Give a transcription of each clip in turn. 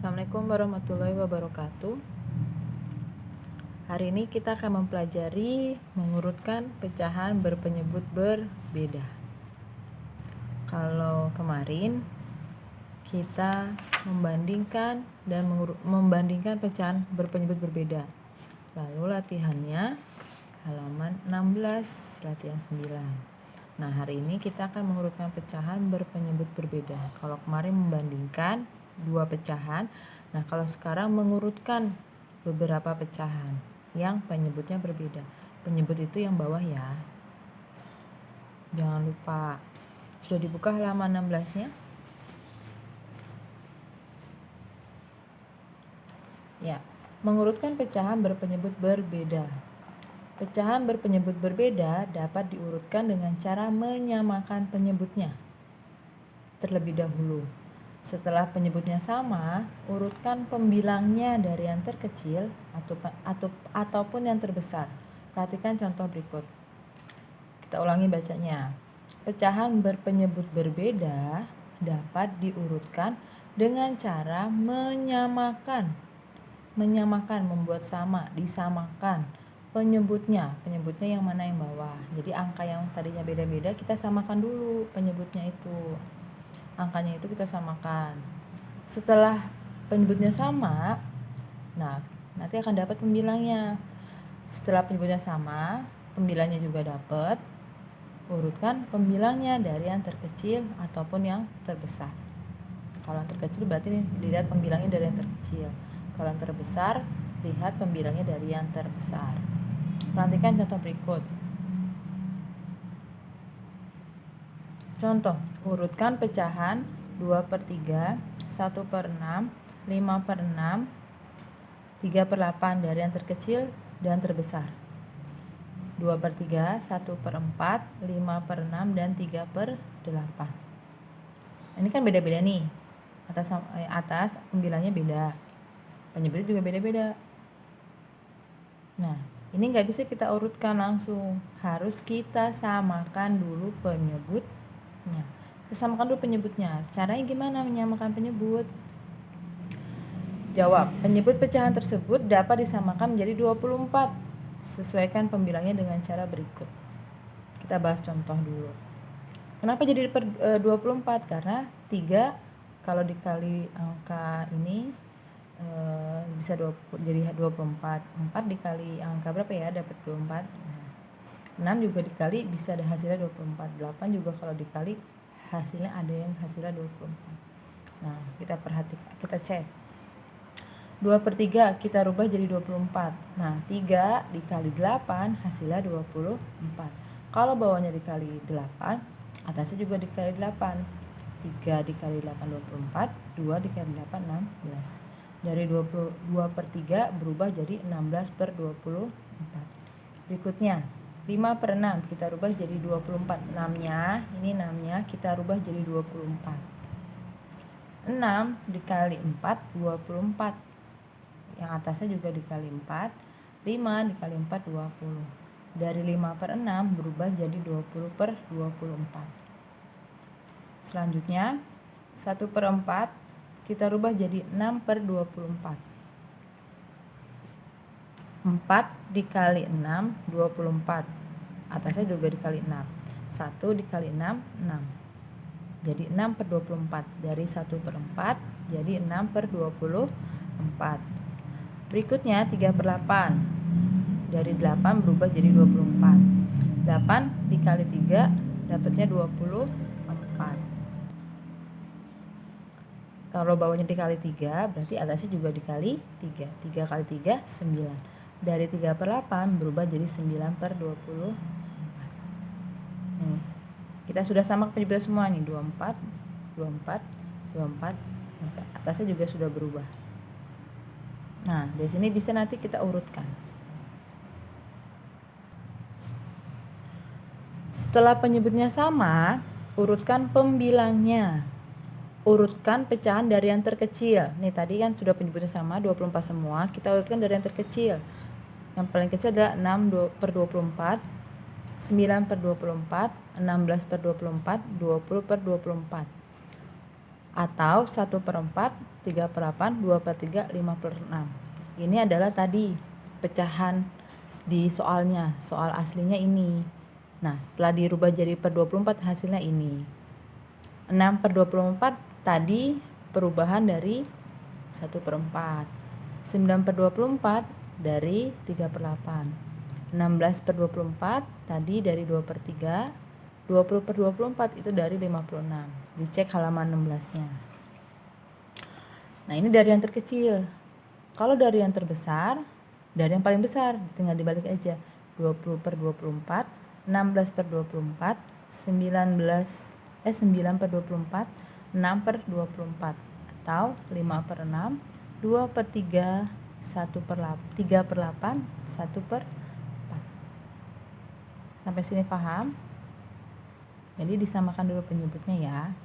Assalamualaikum warahmatullahi wabarakatuh. Hari ini kita akan mempelajari mengurutkan pecahan berpenyebut berbeda. Kalau kemarin kita membandingkan pecahan berpenyebut berbeda. Lalu latihannya halaman 16, latihan 9. Nah, hari ini kita akan mengurutkan pecahan berpenyebut berbeda. Kalau kemarin membandingkan dua pecahan, nah kalau sekarang mengurutkan beberapa pecahan yang penyebutnya berbeda. Penyebut itu yang bawah ya. Jangan lupa. Sudah dibuka halaman 16-nya? Ya, mengurutkan pecahan berpenyebut berbeda. Pecahan berpenyebut berbeda dapat diurutkan dengan cara menyamakan penyebutnya terlebih dahulu. Setelah penyebutnya sama, urutkan pembilangnya dari yang terkecil ataupun yang terbesar. Perhatikan contoh berikut. Kita ulangi bacanya. Pecahan berpenyebut berbeda dapat diurutkan dengan cara menyamakan, membuat sama, disamakan penyebutnya yang mana yang bawah. Jadi angka yang tadinya beda-beda kita samakan dulu penyebutnya itu. Angkanya itu kita samakan. Setelah penyebutnya sama, nah nanti akan dapat pembilangnya. Setelah penyebutnya sama, pembilangnya juga dapat. Urutkan pembilangnya dari yang terkecil ataupun yang terbesar. Kalau yang terkecil berarti dilihat pembilangnya dari yang terkecil. Kalau yang terbesar, lihat pembilangnya dari yang terbesar. Perhatikan contoh berikut. Contoh, urutkan pecahan 2/3, 1/6, 5/6, 3/8 dari yang terkecil dan terbesar. 2/3, 1/4, 5/6, dan 3/8. Ini kan beda-beda nih. Atas pembilangnya beda. Penyebutnya juga beda-beda. Nah, ini nggak bisa kita urutkan langsung. Harus kita samakan dulu penyebutnya. Kita samakan dulu penyebutnya. Caranya gimana menyamakan penyebut? Jawab. Penyebut pecahan tersebut dapat disamakan menjadi 24. Sesuaikan pembilangnya dengan cara berikut. Kita bahas contoh dulu. Kenapa jadi 24? Karena 3 kalau dikali angka ini bisa jadi 24. 4 dikali angka berapa ya? Dapat 24. 6 juga dikali bisa ada hasilnya 24. 8 juga kalau dikali hasilnya ada yang hasilnya 24. Nah, kita perhatikan, kita cek. 2/3 kita rubah jadi 24. Nah, 3 dikali 8 hasilnya 24. Kalau bawahnya dikali 8, atasnya juga dikali 8. 3 dikali 8 24, 2 dikali 8 16. Dari 2/3 berubah jadi 16/24. Berikutnya 5/6 kita rubah jadi 24. 6-nya kita rubah jadi 24. 6 dikali 4 24. Yang atasnya juga dikali 4. 5 dikali 4 20. Dari 5/6 berubah jadi 20/24. Selanjutnya 1/4 kita rubah jadi 6/24. 4 dikali 6 24. Atasnya juga dikali 6. 1 dikali 6 6. Jadi 6/24. Dari 1/4 jadi 6/24. Berikutnya 3/8. Dari 8 berubah jadi 24. 8 dikali 3 dapatnya 24. Kalau bawahnya dikali 3 berarti atasnya juga dikali 3. 3 kali 3 9. Dari 3/8 berubah jadi 9/24. Nih, kita sudah sama penyebut semua nih, 24, 24, 24, 24. Atasnya juga sudah berubah. Nah, dari sini bisa nanti kita urutkan. Setelah penyebutnya sama, urutkan pembilangnya. Urutkan pecahan dari yang terkecil. Nih tadi kan sudah penyebutnya sama, 24 semua. Kita urutkan dari yang terkecil. Yang paling kecil adalah 6/24, 9/24, 16/24, 20/24. atau 1/4, 3/8, 2/3, 5/6. Ini adalah tadi pecahan di soalnya, soal aslinya ini. Nah, setelah dirubah jadi per 24 hasilnya ini. 6/24 tadi perubahan dari 1/4. 9/24 dari 3/8. 16/24 tadi dari 2/3. 20/24 itu dari 56. Dicek halaman 16-nya. Nah, ini dari yang terkecil. Kalau dari yang terbesar, dari yang paling besar tinggal dibalik aja. 20/24, 16/24, 9/24, 6/24 atau 5/6, 2/3, 3/8, 1/4. Sampai sini paham? Jadi disamakan dulu penyebutnya ya.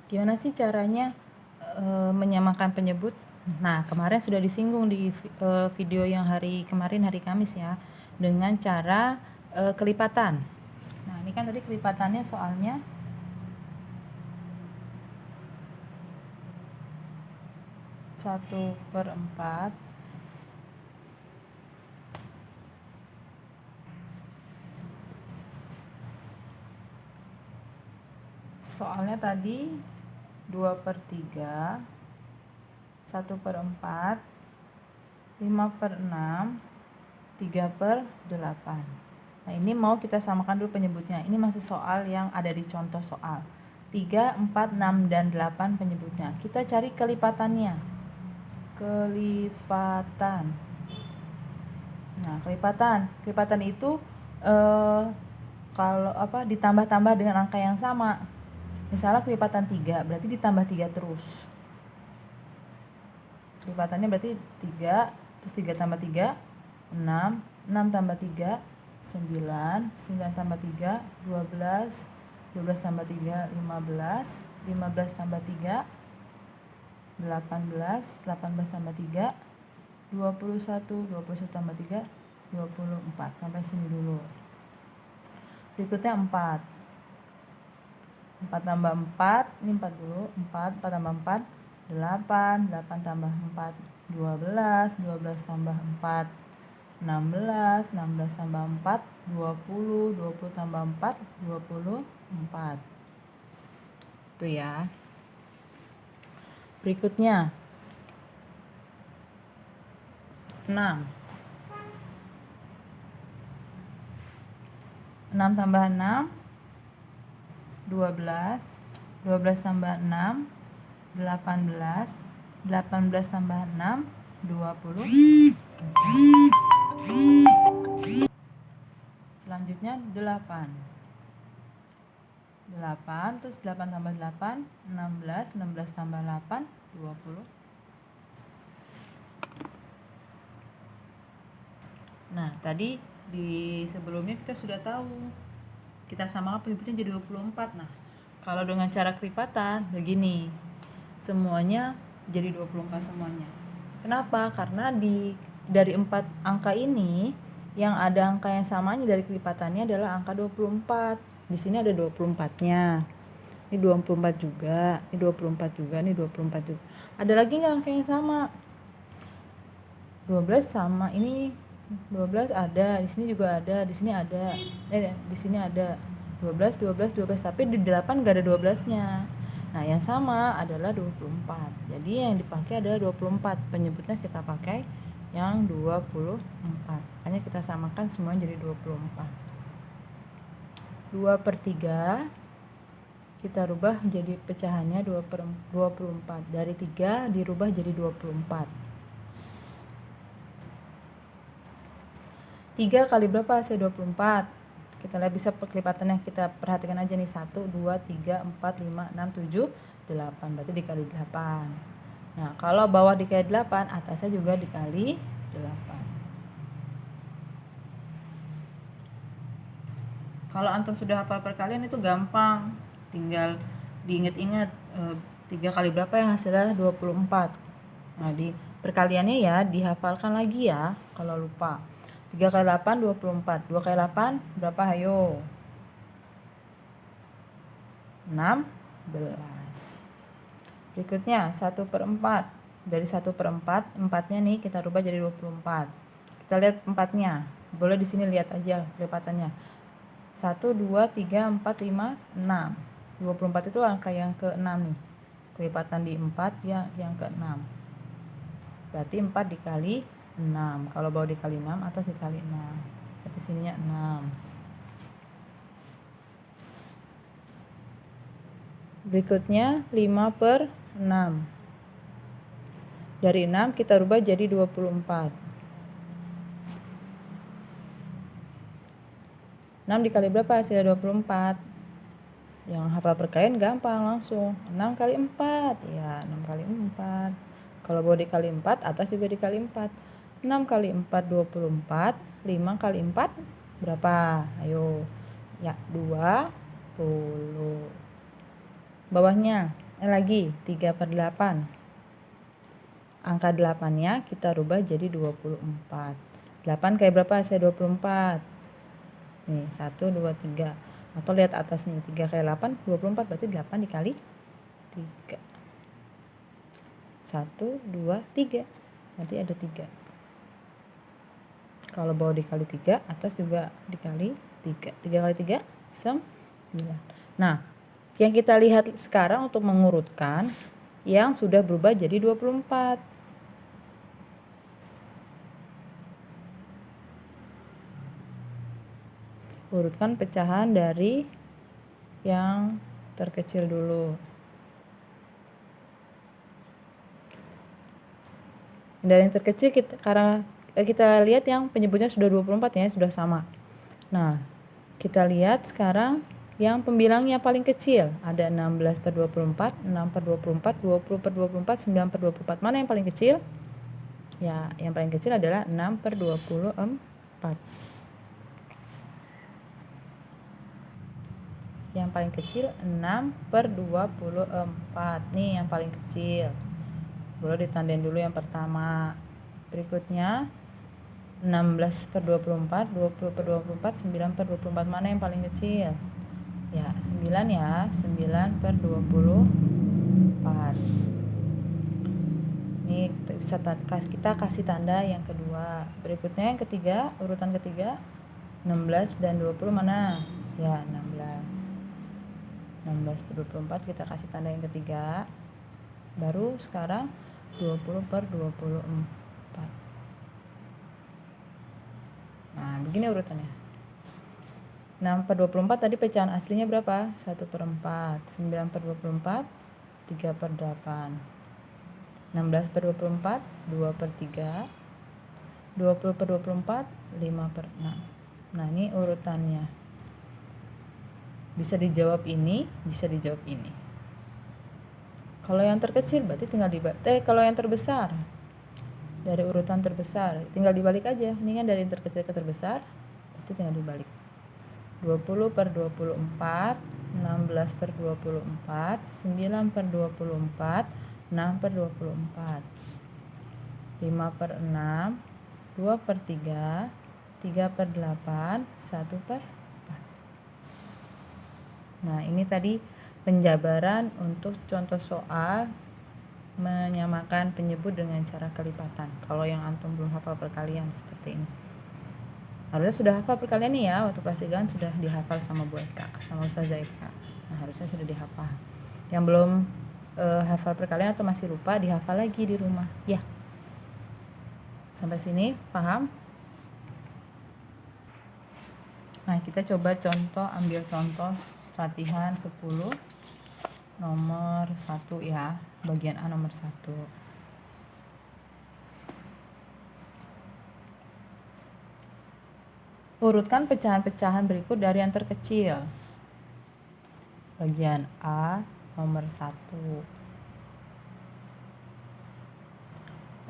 Gimana sih caranya menyamakan penyebut? Nah, kemarin sudah disinggung di video yang hari kemarin, hari Kamis ya, dengan cara kelipatan. Nah, ini kan tadi kelipatannya soalnya satu per 4 soalnya tadi 2/3, 1/4, 5/6, 3/8. Nah, ini mau kita samakan dulu penyebutnya. Ini masih soal yang ada di contoh soal. 3, 4, 6, dan 8 penyebutnya. Kita cari kelipatannya. Kelipatan. Nah, kelipatan itu kalau ditambah-tambah dengan angka yang sama. Misalnya kelipatan 3, berarti ditambah 3 terus. Kelipatannya berarti 3, terus 3 tambah 3, 6, 6 tambah 3, 9, 9 tambah 3, 12, 12 tambah 3, 15, 15 tambah 3, 18, 18 tambah 3, 21, 21 tambah 3, 24. Sampai sini dulu. Berikutnya 4. 4 tambah 4, ini 4 dulu, 4 tambah 4, 8, 8 tambah 4, 12, 12 tambah 4, 16, 16 tambah 4, 20, 20 tambah 4, 24. Itu ya. Berikutnya 6. 6 tambah 6, 12, 12 tambah 6, 18, 18 tambah 6, 20. Selanjutnya 8. 8, terus 8 tambah 8, 16, 16 tambah 8, 20. Nah, tadi di sebelumnya kita sudah tahu. Kita samakan penyebutnya jadi 24. Nah, kalau dengan cara kelipatan begini. Semuanya jadi 24 semuanya. Kenapa? Karena dari 4 angka ini yang ada angka yang samanya dari kelipatannya adalah angka 24. Di sini ada 24-nya. Ini 24 juga, ini 24 juga, ini 24 juga. Ada lagi nggak angka yang sama? 12 sama ini 12 ada, di sini juga ada, di sini ada. Di sini ada 12, 12, 12, tapi di 8 enggak ada 12-nya. Nah, yang sama adalah 24. Jadi yang dipakai adalah 24. Penyebutnya kita pakai yang 24. Makanya kita samakan semuanya jadi 24. 2/3 kita rubah jadi pecahannya 2/24. Dari 3 dirubah jadi 24. 3 kali berapa hasil 24? Kita lihat bisa kelipatannya, kita perhatikan aja nih. 1, 2, 3, 4, 5, 6, 7, 8. Berarti dikali 8. Nah, kalau bawah dikali 8, atasnya juga dikali 8. Kalau antum sudah hafal perkalian itu gampang. Tinggal diingat-ingat 3 kali berapa yang hasilnya 24. Nah, di perkaliannya ya dihafalkan lagi ya kalau lupa. 3 kali 8, 24. 2 kali 8 berapa? Hayo. 16. Berikutnya 1/4. Dari 1/4, 4-nya nih kita rubah jadi 24. Kita lihat 4-nya. Boleh di sini lihat aja kelipatannya. 1, 2, 3, 4, 5, 6. 24 itu angka yang ke-6 nih. Kelipatan di 4 yang ke-6. Berarti 4 dikali 6. Kalau bawah dikali 6, atas dikali 6. Berarti sininya 6. Berikutnya 5/6. Dari 6 kita rubah jadi 24. 6 dikali berapa? Hasilnya 24. Yang hafal perkalian gampang langsung. 6 kali 4. Ya, 6 kali 4. Kalau bawah dikali 4, atas juga dikali 4. 6 kali 4, 24. 5 kali 4, berapa? Ayo. Ya, 20. Bawahnya, lagi 3/8. Angka 8-nya kita rubah jadi 24. 8 kayak berapa? Saya 24. Nih, 1, 2, 3. Atau lihat atasnya, 3 kali 8, 24. Berarti 8 dikali 3. 1, 2, 3. Berarti ada 3. Kalau bawah dikali 3, atas juga dikali 3. 3 kali 3, 9. Nah, yang kita lihat sekarang untuk mengurutkan yang sudah berubah jadi 24. Urutkan pecahan dari yang terkecil dulu. Dari yang terkecil karena kita lihat yang penyebutnya sudah 24 ya, sudah sama. Nah, kita lihat sekarang yang pembilangnya paling kecil. Ada 16/24, 6/24, 20/24, 9/24. Mana yang paling kecil? Ya, yang paling kecil adalah 6/24. Yang paling kecil 6/24. Nih yang paling kecil. Boleh ditandain dulu yang pertama. Berikutnya 16/24, 20/24, 9/24. Mana yang paling kecil? Ya, 9 ya. 9/24. Nih kita kasih tanda yang kedua. Berikutnya yang ketiga, urutan ketiga 16 dan 20 mana? Ya, 16. 16/24 kita kasih tanda yang ketiga. Baru sekarang 20/24. Nah, begini urutannya. 6/24 tadi pecahan aslinya berapa? 1/4. 9/24, 3/8. 16/24, 2/3. 20/24, 5/6. Nah, ini urutannya. Bisa dijawab ini, bisa dijawab ini. Kalau yang terkecil berarti tinggal dibalik. Kalau yang terbesar, dari urutan terbesar tinggal dibalik aja. Ini kan dari yang terkecil ke terbesar, berarti tinggal dibalik. 20/24, 16/24, 9/24, 6/24. 5/6, 2/3, 3/8, 1/4. Nah, ini tadi penjabaran untuk contoh soal menyamakan penyebut dengan cara kelipatan. Kalau yang antum belum hafal perkalian seperti ini. Harusnya sudah hafal perkalian nih ya, waktu kelas 3 sudah dihafal sama Bu Eka, sama Ustazah Eka. Nah, harusnya sudah dihafal. Yang belum hafal perkalian atau masih lupa, dihafal lagi di rumah. Ya. Sampai sini paham? Nah, kita coba ambil contoh latihan 10 nomor 1 ya, bagian A nomor 1. Urutkan pecahan-pecahan berikut dari yang terkecil. Bagian A nomor 1.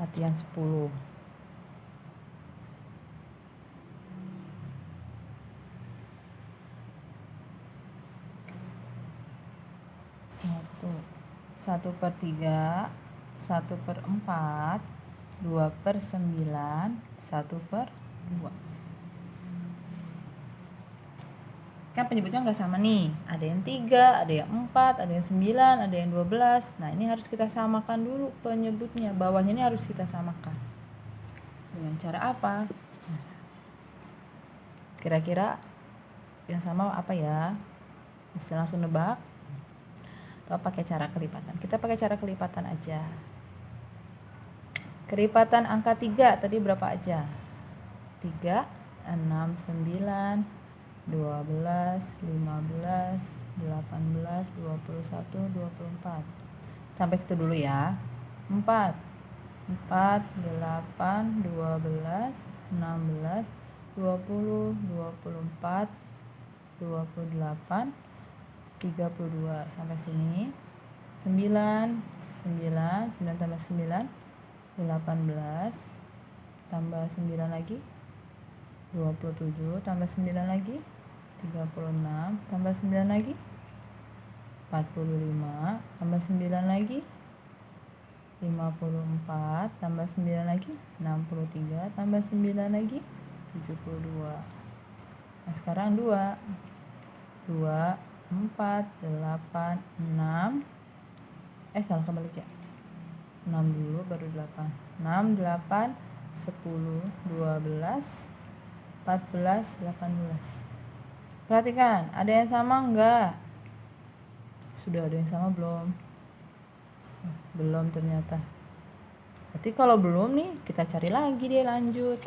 Latihan 10. Satu per 3, 1/4, 2/9, 1/2. kan penyebutnya nggak sama nih, ada yang 3, ada yang 4, ada yang 9, ada yang 12. Nah ini harus kita samakan dulu penyebutnya, bawahnya ini harus kita samakan. Dengan cara apa? Kira-kira yang sama apa ya? Bisa langsung nebak atau pakai cara kelipatan? Kita pakai cara kelipatan aja. Kelipatan angka 3 tadi berapa aja? 3, 6, 9, 12, 15, 18, 21, 24. Sampai situ dulu ya. 4, 8, 12, 16, 20, 24, 28, 32. Sampai sini. 9 tambah 9, 18, tambah 9 lagi, 27, tambah 9 lagi, 36, tambah 9 lagi, 45, tambah 9 lagi, 54, tambah 9 lagi, 63, tambah 9 lagi, 72. Nah sekarang 2, 4, 8, 6, salah kebalik ya, 6 dulu baru 8, 6, 8, 10, 12, 14, 18. Perhatikan, ada yang sama enggak? Sudah ada yang sama belum? Belum ternyata. Berarti kalau belum nih, kita cari lagi deh, lanjut.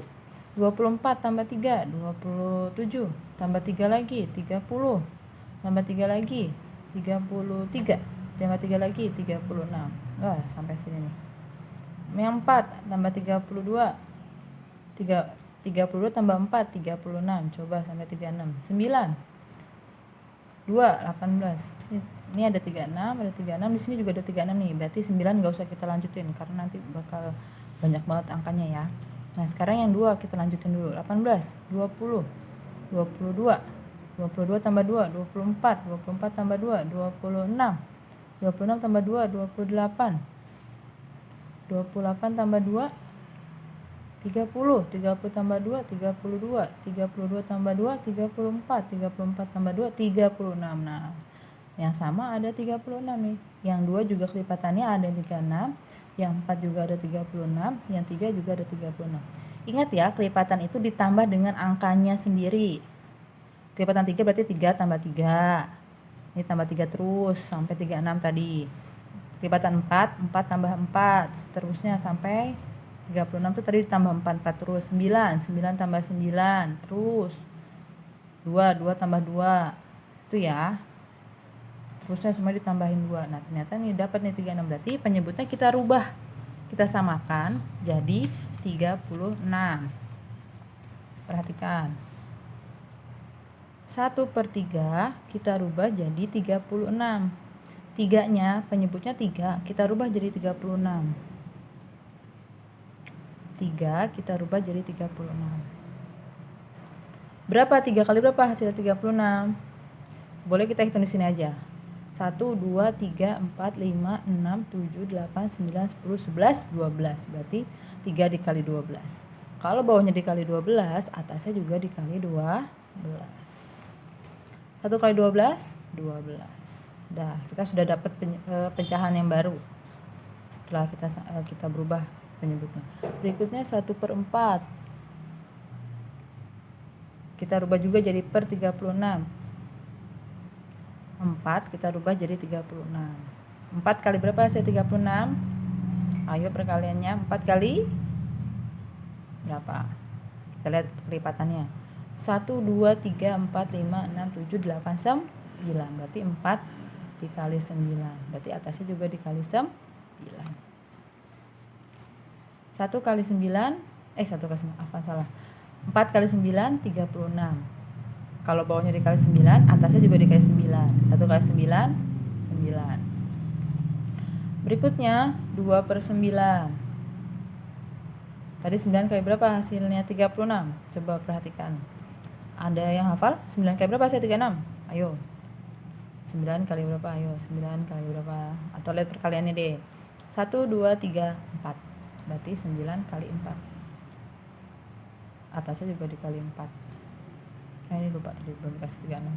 24 tambah 3, 27. Tambah 3 lagi, 30. Tambah 3 lagi, 33. Tambah 3 lagi, 36. Wah, sampai sini nih. Yang 4 tambah 32. 32 tambah 4, 36. Coba sampai 36. 9. 2, 18. Ini ada 36, ada 36. Di sini juga ada 36 nih. Berarti 9 enggak usah kita lanjutin karena nanti bakal banyak banget angkanya ya. Nah, sekarang yang 2 kita lanjutin dulu. 18, 20, 22. 22 tambah 2, 24. 24 tambah 2, 26. 26 tambah 2, 28. 28 tambah 2, 30. 30 tambah 2, 32. 32 tambah 2, 34. 34 tambah 2, 36. Nah, yang sama ada 36 nih. Yang 2 juga kelipatannya ada 36. Yang 4 juga ada 36. Yang 3 juga ada 36. Ingat ya, kelipatan itu ditambah dengan angkanya sendiri. Kelipatan 3 berarti 3 tambah 3. Ini tambah 3 terus sampai 36 tadi. Kelipatan 4, 4 tambah 4. Seterusnya sampai 36 itu tadi ditambah 4, 4 terus. 9, 9 tambah 9 terus. 2, 2 tambah 2. Itu ya. Terusnya semua ditambahin 2. Nah, ternyata nih dapat nih 36. Berarti penyebutnya kita rubah. Kita samakan jadi 36. Perhatikan. 1/3 kita rubah jadi 36. 3-nya penyebutnya 3, kita rubah jadi 36. 3 kita rubah jadi 36. Berapa 3 kali berapa hasil 36? Boleh kita hitung di sini aja. 1, 2, 3, 4, 5, 6, 7, 8, 9, 10, 11, 12. Berarti 3 dikali 12. Kalau bawahnya dikali 12, atasnya juga dikali 12. 1 kali 12, 12. Dah, kita sudah dapat pecahan yang baru setelah kita berubah penyebutnya. Berikutnya 1/4. Kita rubah juga jadi per 36. 4 kita rubah jadi 36. 4 kali berapa hasil 36? Ayo perkaliannya. 4 kali berapa? Kita lihat kelipatannya. 1, 2, 3, 4, 5, 6, 7, 8, 9. Berarti 4 dikali 9. Berarti atasnya juga dikali 9. 1 kali 9, 1 kali 9, apa salah. 4 kali 9, 36. Kalau bawahnya dikali 9, atasnya juga dikali 9. 1 kali 9, 9. Berikutnya 2/9. Tadi 9 kali berapa hasilnya 36? Coba perhatikan. Ada yang hafal? 9 kali berapa hasilnya 36? Ayo. 9 kali berapa? Ayo. 9 kali berapa? Atau lihat perkaliannya deh. 1, 2, 3, 4. Berarti 9 kali 4. Atasnya juga dikali 4. Ini lupa tadi belum dikasih 36.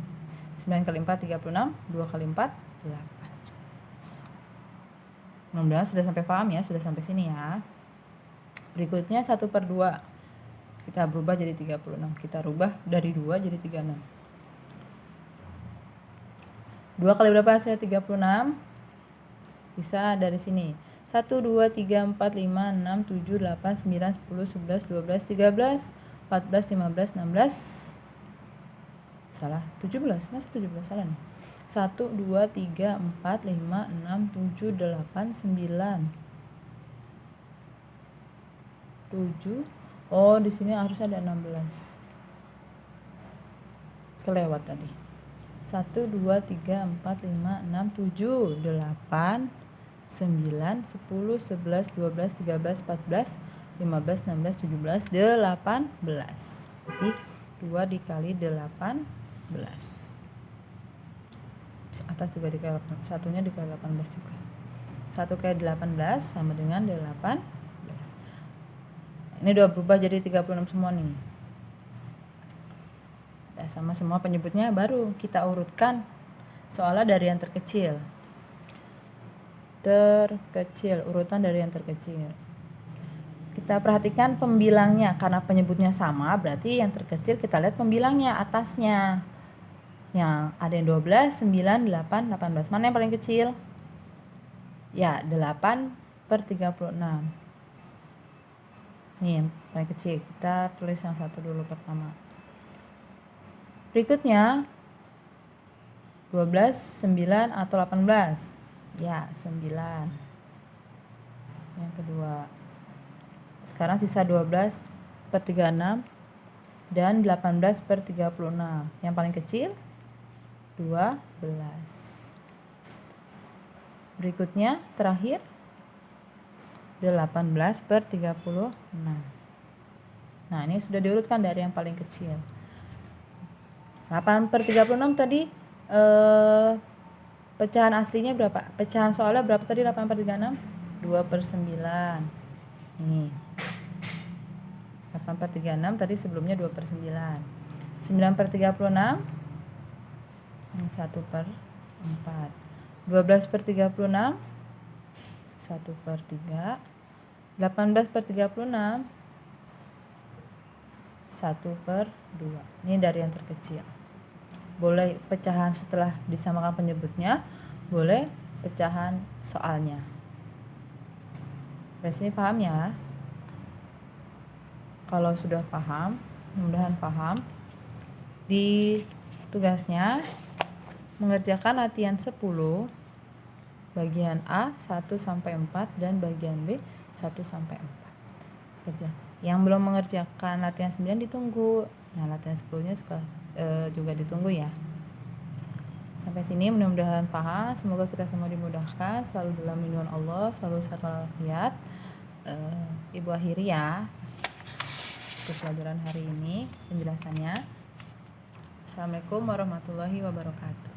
9 kali 4 36, 2 kali 4 8. Mudah-mudahan sudah sampai paham ya, sudah sampai sini ya. Berikutnya 1/2. Kita berubah jadi 36. Kita rubah dari 2 jadi 36. 2 kali berapa hasilnya 36? Bisa dari sini. 1, 2, 3, 4, 5, 6, 7, 8, 9, 10, 11, 12, 13, 14, 15, 16. Salah, 17. Masa 17? Salah nih. 1, 2, 3, 4, 5, 6, 7, 8, 9. 7. Oh, di sini harus ada 16. Kelewat tadi. 1, 2, 3, 4, 5, 6, 7, 8, 9, 10, 11, 12, 13, 14, 15, 16, 17, 18. Jadi 2 dikali 18. Atas juga dikali 8, satunya dikali 18 juga. 1 kali 18 sama dengan 8. Ini udah berubah jadi 36 semua nih. Nah, sama semua penyebutnya, baru kita urutkan soalnya dari yang terkecil. Urutan dari yang terkecil. Kita perhatikan pembilangnya, karena penyebutnya sama berarti yang terkecil kita lihat pembilangnya atasnya. Yang ada yang 12, 9, 8, 18. Mana yang paling kecil? Ya, 8/36. Nih yang paling kecil. Kita tulis yang satu dulu pertama. Berikutnya 12, 9 atau 18? Ya, 9. Yang kedua. Sekarang sisa 12/36 dan 18/36. Yang paling kecil 12. Berikutnya terakhir 18/36. Nah, ini sudah diurutkan dari yang paling kecil. 8/36 tadi pecahan aslinya berapa? Pecahan soalnya berapa tadi? 8/36? 2/9. Nih. 8/36 tadi sebelumnya 2/9. 9/36 ini 1/4. 12/36 1/3. 18/36 1/2. Ini dari yang terkecil. Boleh pecahan setelah disamakan penyebutnya, boleh pecahan soalnya. Sampai sini paham ya? Kalau sudah paham, mudah-mudahan paham, di tugasnya mengerjakan latihan 10 bagian A 1-4 dan bagian B 1-4. Kerja. Yang belum mengerjakan latihan 9 ditunggu. Nah, latihan 10-nya juga ditunggu ya. Sampai sini mudah-mudahan paham. Semoga kita semua dimudahkan, selalu dalam lindungan Allah, selalu sehat walafiat. Ibu akhiri ya untuk pelajaran hari ini penjelasannya. Assalamualaikum warahmatullahi wabarakatuh.